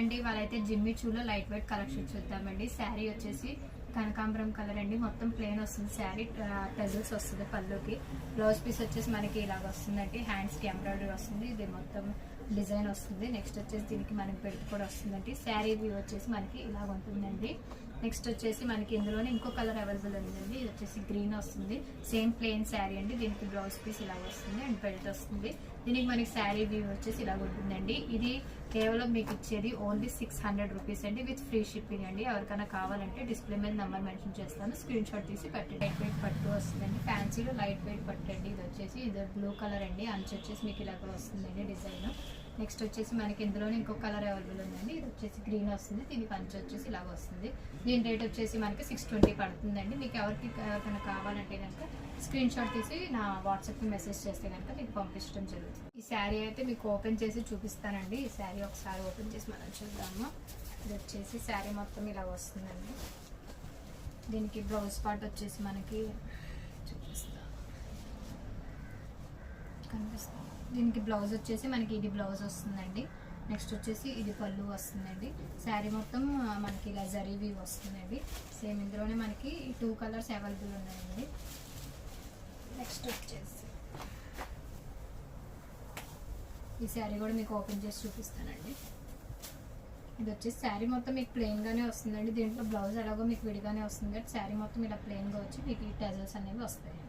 అండి వాళ్ళైతే జిమ్మి చూలో లైట్ వెయిట్ కలెక్షన్ చూద్దామండి. శారీ వచ్చేసి కనకాంబరం కలర్ అండి, మొత్తం ప్లెయిన్ వస్తుంది. శారీ టజల్స్ వస్తుంది పళ్ళుకి. బ్లౌజ్ పీస్ వచ్చేసి మనకి ఇలాగ వస్తుందండి, హ్యాండ్స్ కి ఎంబ్రాయిడరీ వస్తుంది. ఇది మొత్తం డిజైన్ వస్తుంది. నెక్స్ట్ వచ్చేసి దీనికి మనకి బెల్ట్ కూడా వస్తుందండి. శారీ వ్యూ వచ్చేసి మనకి ఇలాగ ఉంటుందండి. నెక్స్ట్ వచ్చేసి మనకి ఇందులోనే ఇంకో కలర్ అవైలబుల్ ఉందండి. ఇది వచ్చేసి గ్రీన్ వస్తుంది. సేమ్ ప్లెయిన్ శారీ అండి. దీనికి బ్లౌజ్ పీస్ ఇలాగ వస్తుంది అండ్ బెల్ట్ వస్తుంది. దీనికి మనకి శారీ వ్యూ వచ్చేసి ఇలాగ ఉంటుందండి. ఇది కేవలం మీకు ఇచ్చేది ఓన్లీ 600 రూపీస్ అండి, విత్ ఫ్రీ షిప్పింగ్ అండి. ఎవరికైనా కావాలంటే డిస్ప్లే మీద నెంబర్ మెన్షన్ చేస్తాను, స్క్రీన్ షాట్ తీసి పెట్టండి. లైట్ వెయిట్ పట్టు వస్తుందండి. ఫ్యాన్సీలో లైట్ వెయిట్ పట్టు అండి. ఇది వచ్చేసి ఇది బ్లూ కలర్ అండి. అంచు వచ్చేసి మీకు ఇలాగ వస్తుందండి డిజైన్. నెక్స్ట్ వచ్చేసి మనకి ఇందులోనే ఇంకో కలర్ అవైలబుల్ ఉందండి. ఇది వచ్చేసి గ్రీన్ వస్తుంది. దీనికి అంచు వచ్చేసి ఇలాగ వస్తుంది. దీని రేట్ వచ్చేసి మనకి 620 పడుతుందండి. మీకు ఎవరికైనా కావాలంటే కనుక స్క్రీన్ షాట్ తీసి నా వాట్సాప్కి మెసేజ్ చేస్తే కనుక మీకు పంపించడం జరుగుతుంది. ఈ శారీ అయితే మీకు ఓపెన్ చేసి చూపిస్తానండి. ఈ శారీ ఒకసారి ఓపెన్ చేసి మనం చూద్దాము. ఇది వచ్చేసి శారీ మొత్తం ఇలా వస్తుందండి. దీనికి బ్లౌజ్ పార్ట్ వచ్చేసి మనకి చూపిస్తాను, కనిపిస్తుంది. దీనికి బ్లౌజ్ వచ్చేసి మనకి ఇది బ్లౌజ్ వస్తుందండి. నెక్స్ట్ వచ్చేసి ఇది పళ్ళు వస్తుందండి. శారీ మొత్తం మనకి ఇలా జరీ వీవ్ వస్తుందండి. సేమ్ ఇందులోనే మనకి 2 కలర్స్ అవైలబుల్ ఉన్నాయండి. నెక్స్ట్ వచ్చేసి ఈ శారీ కూడా మీకు ఓపెన్ చేసి చూపిస్తానండి. ఇది వచ్చేసి శారీ మొత్తం మీకు ప్లెయిన్గానే వస్తుందండి. దీంట్లో బ్లౌజ్ ఎలాగో మీకు విడిగానే వస్తుంది. శారీ మొత్తం ఇలా ప్లెయిన్గా వచ్చి మీకు ఈ టజల్స్ అనేవి వస్తాయి.